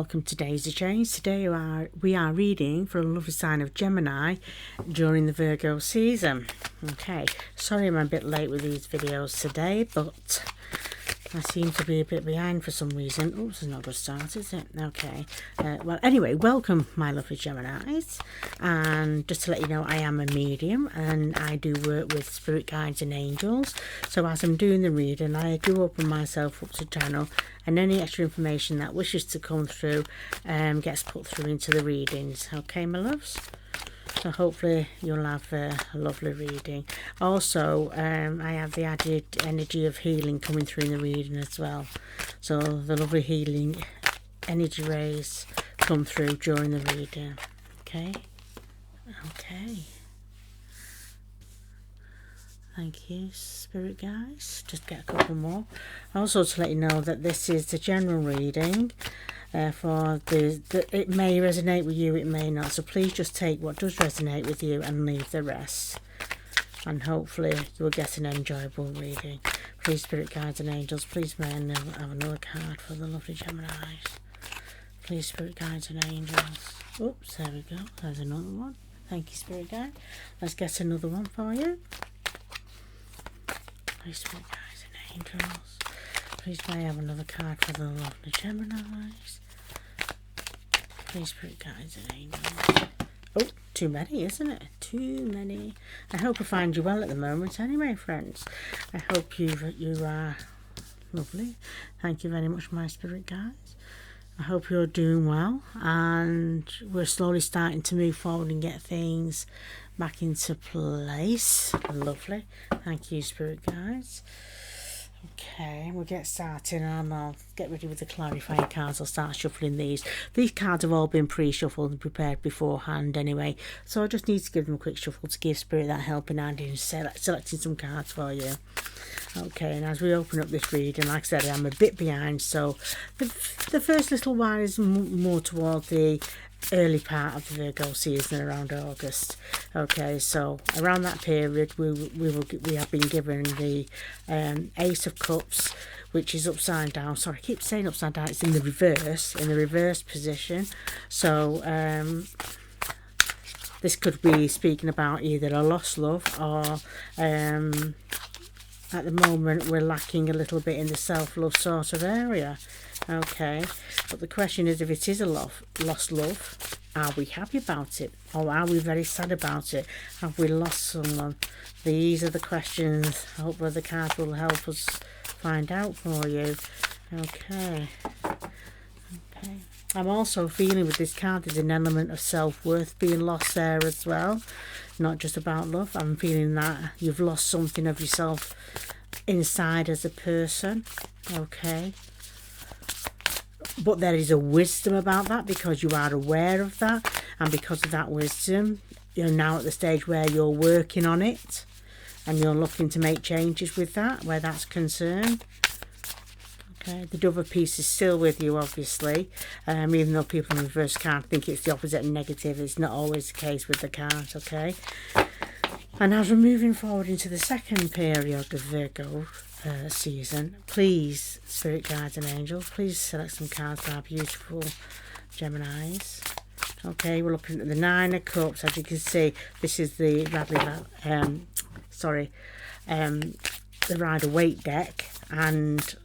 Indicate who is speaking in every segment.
Speaker 1: welcome to Daisy Chains. Today we are reading for a lovely sign of Gemini during the Virgo season. Okay, sorry I'm a bit late with these videos today, but I seem to be a bit behind for some reason. Oh, this is not a good start, is it? Okay. Well, anyway, welcome, my lovely Geminis. And just to let you know, I am a medium and I do work with spirit guides and angels. So as I'm doing the reading, I do open myself up to channel, and any extra information that wishes to come through gets put through into the readings. Okay, my loves? So hopefully you'll have a lovely reading. Also, I have the added energy of healing coming through in the reading as well. So the lovely healing energy rays come through during the reading. Okay? Okay. Thank you, spirit guys. Just get a couple more. Also to let you know that this is the general reading. For it may resonate with you, it may not, so please just take what does resonate with you and leave the rest, and hopefully you will get an enjoyable reading. Please, spirit guides and angels, please may I have another card for the lovely Geminis. Please, spirit guides and angels. Oops, there we go, there's another one. Thank you, spirit guide. Let's get another one for you. Please, spirit guides and angels, please may I have another card for the lovely Geminis. Please, spirit guides and angels. Oh, too many, isn't it? Too many. I hope I find you well at the moment anyway, friends. I hope you are lovely. Thank you very much, my spirit guides. I hope you're doing well, and we're slowly starting to move forward and get things back into place. Lovely. Thank you, spirit guides. Okay, we'll get started and I'll get ready with the clarifying cards. I'll start shuffling these. These cards have all been pre-shuffled and prepared beforehand anyway, so I just need to give them a quick shuffle to give spirit that helping hand in selecting some cards for you. Okay, and as we open up this reading, like I said, I'm a bit behind, so the first little while is more toward the early part of the Virgo season, around August. Okay, so around that period we have been given the Ace of Cups, which is upside down. Sorry, I keep saying upside down. It's in the reverse position. So this could be speaking about either a lost love, or at the moment we're lacking a little bit in the self-love sort of area. Okay, but the question is, if it is a lost love, are we happy about it, or are we very sad about it? Have we lost someone? These are the questions. I hope that the cards will help us find out for you. Okay. I'm also feeling with this card there's an element of self-worth being lost there as well, not just about love. I'm feeling that you've lost something of yourself inside as a person. Okay, but there is a wisdom about that, because you are aware of that, and because of that wisdom you're now at the stage where you're working on it and you're looking to make changes with that, where that's concerned. Okay, the Dove of Peace is still with you, obviously, even though people in reverse can't think it's the opposite and negative. It's not always the case with the cards. Okay, and as we're moving forward into the second period of Virgo season, please, spirit guides and angels, please select some cards for our beautiful Geminis. Okay, we're looking at the Nine of Cups. As you can see, this is the the Rider-Waite deck, and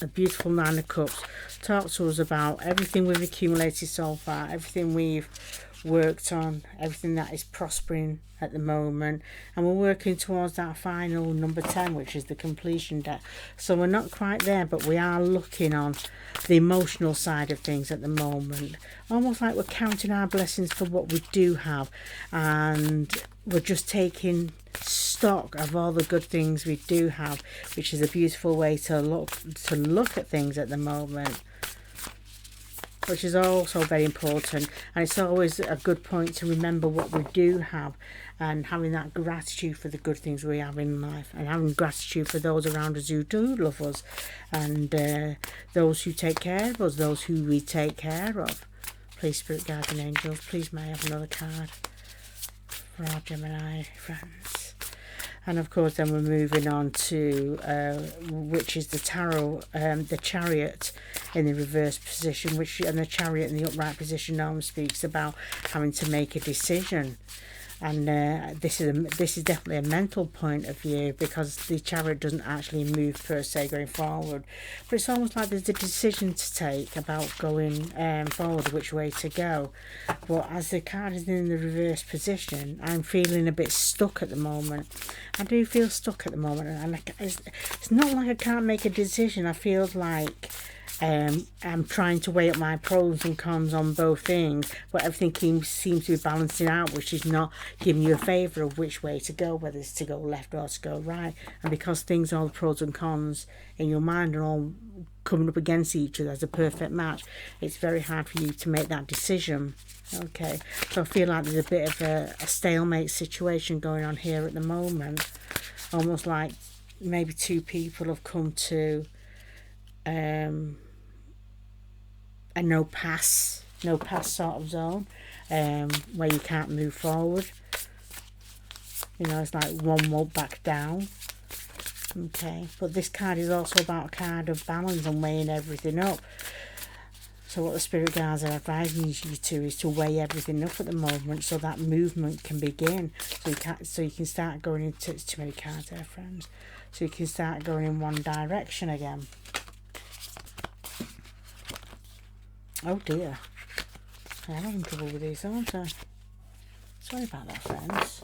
Speaker 1: a beautiful Nine of Cups. Talk to us about everything we've accumulated so far, everything we've worked on, everything that is prospering at the moment, and we're working towards that final number 10, which is the completion deck. So we're not quite there, but we are looking on the emotional side of things at the moment, almost like we're counting our blessings for what we do have, and we're just taking stock of all the good things we do have, which is a beautiful way to look at things at the moment, which is also very important. And it's always a good point to remember what we do have, and having that gratitude for the good things we have in life, and having gratitude for those around us who do love us, and those who take care of us, those who we take care of. Please, spirit guides and angels, please may I have another card for our Gemini friends. And of course then we're moving on to which is the tarot, the Chariot in the reverse position, and the Chariot in the upright position normally speaks about having to make a decision. And this is definitely a mental point of view, because the Chariot doesn't actually move per se going forward, but it's almost like there's a decision to take about going forward, which way to go. But as the card is in the reverse position, I'm feeling a bit stuck at the moment. I do feel stuck at the moment, and it's not like I can't make a decision. I feel like I'm trying to weigh up my pros and cons on both things, but everything seems to be balancing out, which is not giving you a favour of which way to go, whether it's to go left or to go right. And because things, all the pros and cons in your mind are all coming up against each other as a perfect match, it's very hard for you to make that decision. Okay, so I feel like there's a bit of a stalemate situation going on here at the moment, almost like maybe two people have come to a no pass sort of zone, where you can't move forward. You know, it's like one won't back down. Okay, but this card is also about a card of balance and weighing everything up. So what the spirit guides are advising you to is to weigh everything up at the moment, so that movement can begin. So you can start going into, it's too many cards there, friends. So you can start going in one direction again. Oh dear, I'm having trouble with these, aren't I? Sorry about that, friends.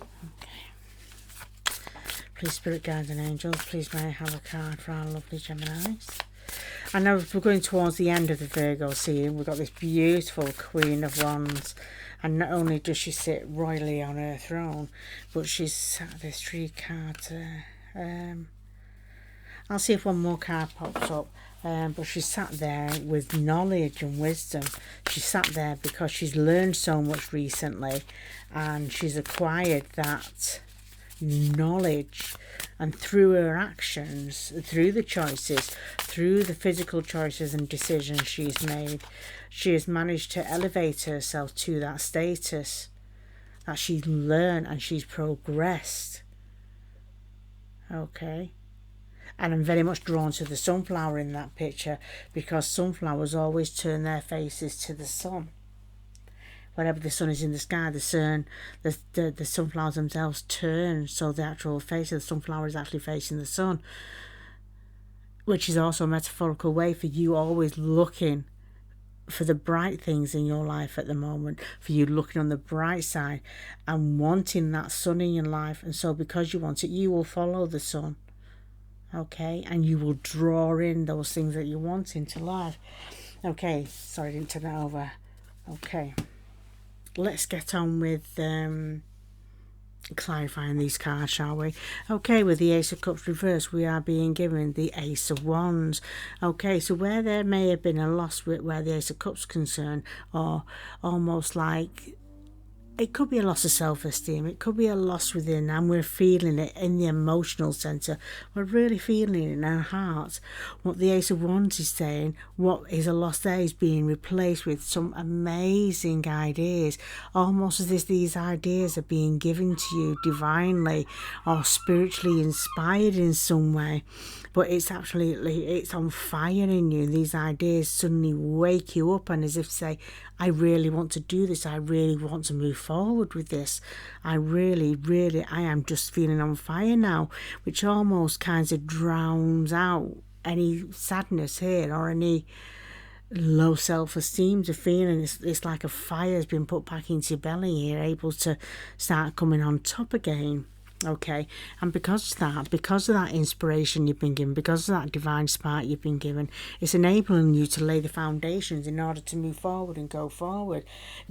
Speaker 1: Okay. Please, spirit guides and angels, please may I have a card for our lovely Geminis. I know we're going towards the end of the Virgo scene. We've got this beautiful Queen of Wands, and not only does she sit royally on her throne, but she's sat, there's 3 cards there. I'll see if one more card pops up. But she sat there with knowledge and wisdom. She sat there because she's learned so much recently, and she's acquired that knowledge, and through her actions, through the choices, through the physical choices and decisions she's made, she has managed to elevate herself to that status that she's learned, and she's progressed. Okay. And I'm very much drawn to the sunflower in that picture, because sunflowers always turn their faces to the sun. Whenever the sun is in the sky, the sunflowers themselves turn, so the actual face of the sunflower is actually facing the sun, which is also a metaphorical way for you always looking for the bright things in your life at the moment, for you looking on the bright side and wanting that sun in your life. And so because you want it, you will follow the sun. Okay, and you will draw in those things that you want into life. Okay, sorry, I didn't turn that over. Okay, let's get on with clarifying these cards, shall we? Okay, with the Ace of Cups reversed, we are being given the Ace of Wands. Okay, so where there may have been a loss with where the Ace of Cups is concerned, or almost like it could be a loss of self-esteem, it could be a loss within, and we're feeling it in the emotional centre. We're really feeling it in our hearts. What the Ace of Wands is saying, what is a loss there is being replaced with some amazing ideas, almost as if these ideas are being given to you divinely or spiritually inspired in some way. But it's on fire in you. These ideas suddenly wake you up, and as if say, I really want to do this. I really want to move forward with this. I am just feeling on fire now, which almost kind of drowns out any sadness here or any low self-esteem to feeling. It's like a fire has been put back into your belly here, able to start coming on top again. Okay, and because of that inspiration you've been given, because of that divine spark you've been given, it's enabling you to lay the foundations in order to move forward and go forward.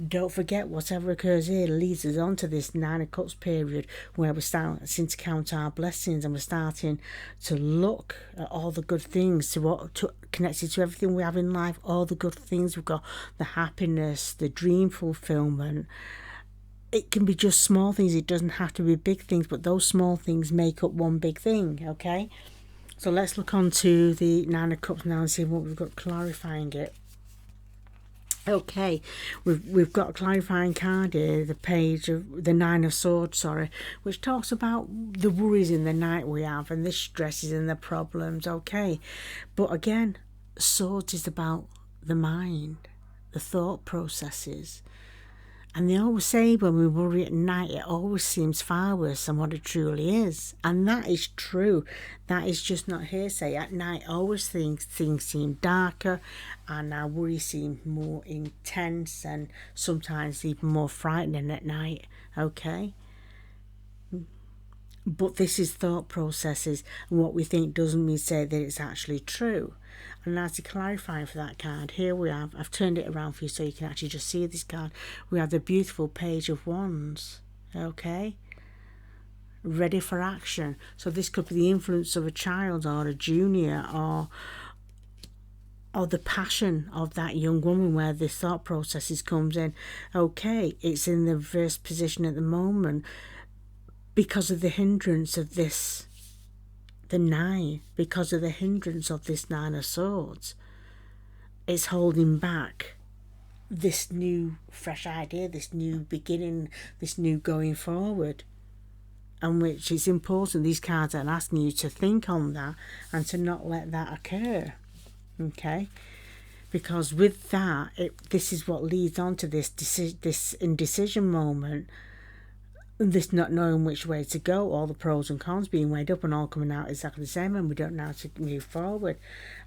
Speaker 1: Don't forget, whatever occurs here leads us on to this 9 of Cups period, where we're starting to count our blessings, and we're starting to look at all the good things, connected to everything we have in life, all the good things we've got, the happiness, the dream fulfillment. It can be just small things. It doesn't have to be big things, but those small things make up one big thing, okay? So let's look on to the 9 of Cups now and see what we've got clarifying it. Okay, we've got a clarifying card here, the page of the Nine of Swords, sorry, which talks about the worries in the night we have and the stresses and the problems. Okay, but again, Swords is about the mind, the thought processes. And they always say when we worry at night, it always seems far worse than what it truly is. And that is true. That is just not hearsay. At night, always things seem darker and our worry seems more intense and sometimes even more frightening at night. Okay? But this is thought processes, and what we think doesn't mean say that it's actually true. And now to clarify for that card, here we have, I've turned it around for you so you can actually just see this card. We have the beautiful Page of Wands, okay? Ready for action. So this could be the influence of a child or a junior or the passion of that young woman where the thought processes comes in. Okay, it's in the reverse position at the moment because of the hindrance of this, the nine, because of the hindrance of this Nine of Swords. It's holding back this new fresh idea, this new beginning, this new going forward. And which is important, these cards are asking you to think on that and to not let that occur. Okay? Because with that, this is what leads on to this indecision moment, this not knowing which way to go, all the pros and cons being weighed up and all coming out exactly the same, and we don't know how to move forward.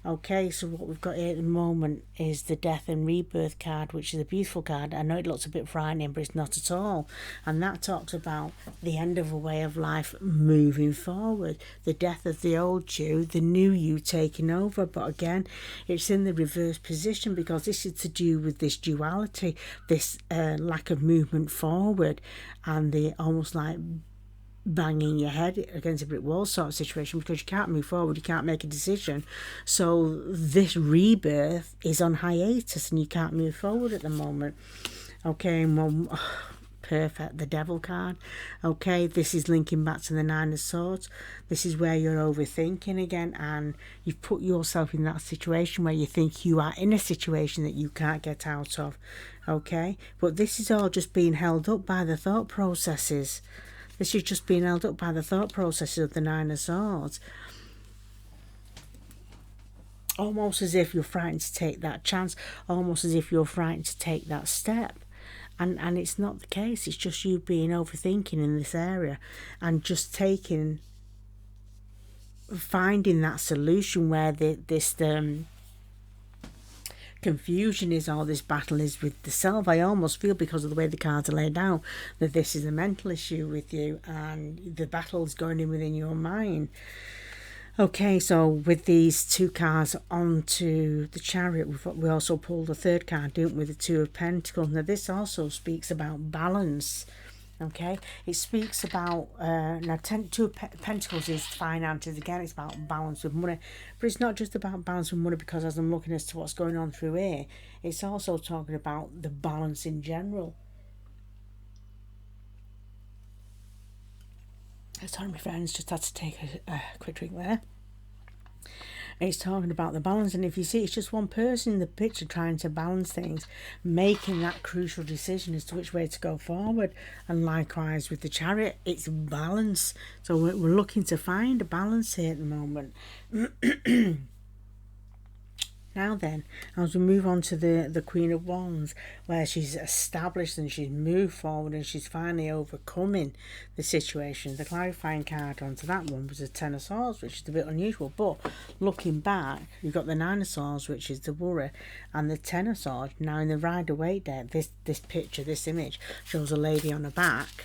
Speaker 1: Okay, so what we've got here at the moment is the Death and Rebirth card, which is a beautiful card. I know it looks a bit frightening, but it's not at all. And that talks about the end of a way of life moving forward, the death of the old you, the new you taking over. But again, it's in the reverse position because this is to do with this duality, this lack of movement forward, and the almost like banging your head against a brick wall sort of situation, because you can't move forward, you can't make a decision. So this rebirth is on hiatus and you can't move forward at the moment. Okay, and well, perfect, the Devil card. Okay, this is linking back to the Nine of Swords. This is where you're overthinking again, and you've put yourself in that situation where you think you are in a situation that you can't get out of. Okay, but this is all just being held up by the thought processes. This is just being held up by the thought processes of the Nine of Swords. Almost as if you're frightened to take that chance, almost as if you're frightened to take that step. And it's not the case. It's just you being overthinking in this area and just finding that solution where this confusion is, all this battle is with the self. I almost feel, because of the way the cards are laid out, that this is a mental issue with you and the battle is going in within your mind. Okay, so with these two cards onto the Chariot, we also pulled a third card, didn't we, the Two of Pentacles. Now this also speaks about balance. Okay, it speaks about now Two of Pentacles is finances. Again, it's about balance with money, but it's not just about balance with money, because as I'm looking as to what's going on through here, it's also talking about the balance in general. Sorry, my friends, just had to take a quick drink there. It's talking about the balance, and if you see, it's just one person in the picture trying to balance things, making that crucial decision as to which way to go forward. And likewise with the Chariot, it's balance. So we're looking to find a balance here at the moment. Now then, as we move on to the Queen of Wands, where she's established and she's moved forward and she's finally overcoming the situation. The clarifying card onto that one was the Ten of Swords, which is a bit unusual. But looking back, you've got the Nine of Swords, which is the worry, and the Ten of Swords. Now in the Rider-Waite deck, this picture, this image, shows a lady on her back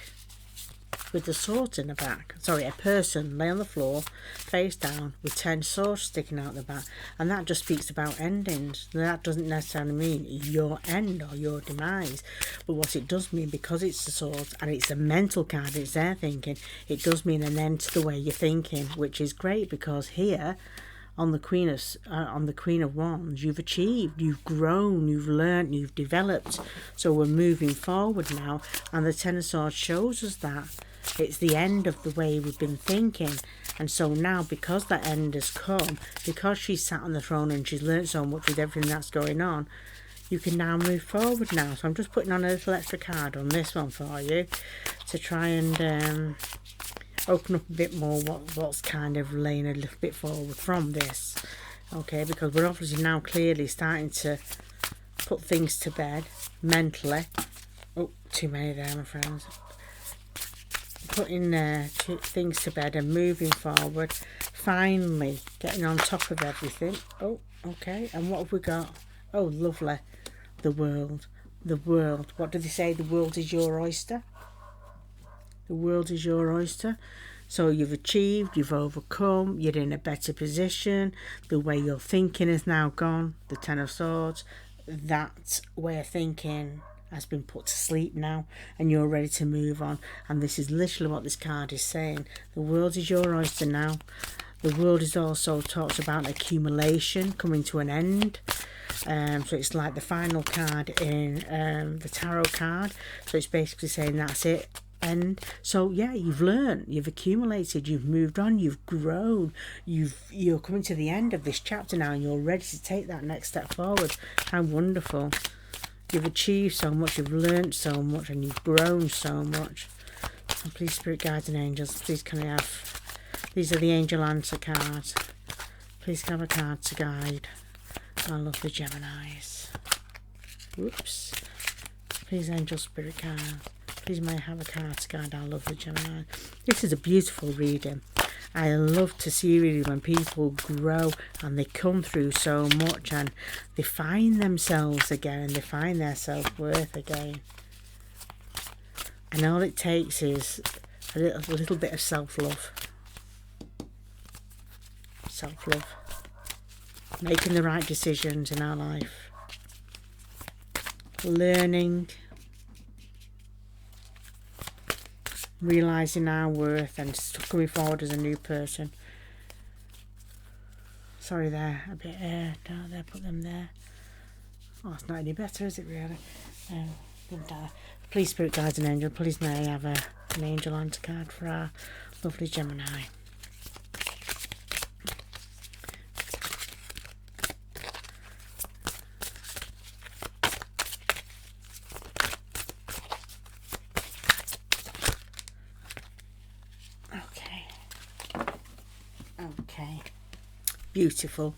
Speaker 1: with the swords in the back. Sorry, a person lay on the floor, face down, with 10 swords sticking out the back. And that just speaks about endings. That doesn't necessarily mean your end or your demise. But what it does mean, because it's the swords and it's a mental card, it's their thinking, it does mean an end to the way you're thinking, which is great, because here on the Queen of Wands, you've achieved, you've grown, you've learnt, you've developed. So we're moving forward now, and the Ten of Swords shows us that it's the end of the way we've been thinking. And so now, because that end has come, because she's sat on the throne and she's learnt so much with everything that's going on, you can now move forward now. So I'm just putting on a little extra card on this one for you to try and open up a bit more what's kind of laying a little bit forward from this. Okay, because we're obviously now clearly starting to put things to bed mentally. Oh, too many there, my friends. Putting things to bed and moving forward. Finally getting on top of everything. Oh, okay. And what have we got? Oh, lovely. The world. The world. What do they say? The world is your oyster. The world is your oyster. So you've achieved, you've overcome, you're in a better position. The way you're thinking is now gone. The Ten of Swords. That way of thinking has been put to sleep now, and you're ready to move on. And this is literally what this card is saying. The world is your oyster now. The world is also talks about accumulation coming to an end. So it's like the final card in the tarot card. So it's basically saying that's it, end. So yeah, you've learned, you've accumulated, you've moved on, you've grown, you're coming to the end of this chapter now, and you're ready to take that next step forward. How wonderful. You've achieved so much, you've learned so much, and you've grown so much. And please, Spirit Guides and Angels, please can I have... These are the Angel Answer cards. Please can I have a card to guide our lovely Geminis. Whoops. Please, Angel Spirit card. Please may I have a card to guide our lovely Gemini. This is a beautiful reading. I love to see really when people grow and they come through so much and they find themselves again and they find their self-worth again. And all it takes is a little bit of self-love. Self-love. Making the right decisions in our life. Learning. Realising our worth and coming forward as a new person. Sorry there, a bit down there, put them there. Oh, it's not any better, is it really? Please, Spirit Guides and Angel, please may I have an Angel Answer card for our lovely Gemini. Okay, beautiful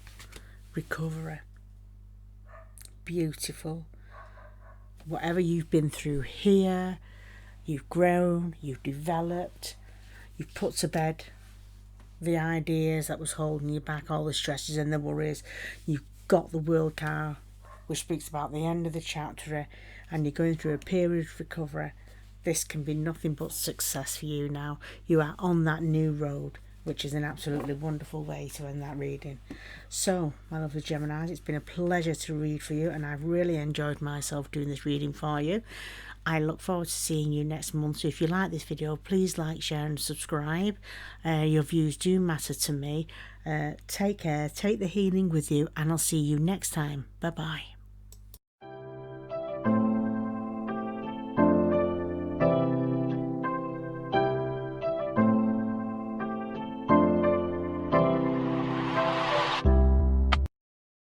Speaker 1: recovery, beautiful. Whatever you've been through here, you've grown, you've developed, you've put to bed the ideas that was holding you back, all the stresses and the worries. You've got the World card, which speaks about the end of the chapter, and you're going through a period of recovery. This can be nothing but success for you now. You are on that new road, which is an absolutely wonderful way to end that reading. So, my lovely Geminis, it's been a pleasure to read for you, and I've really enjoyed myself doing this reading for you. I look forward to seeing you next month. So if you like this video, please like, share and subscribe. Your views do matter to me. Take care, take the healing with you, and I'll see you next time. Bye bye.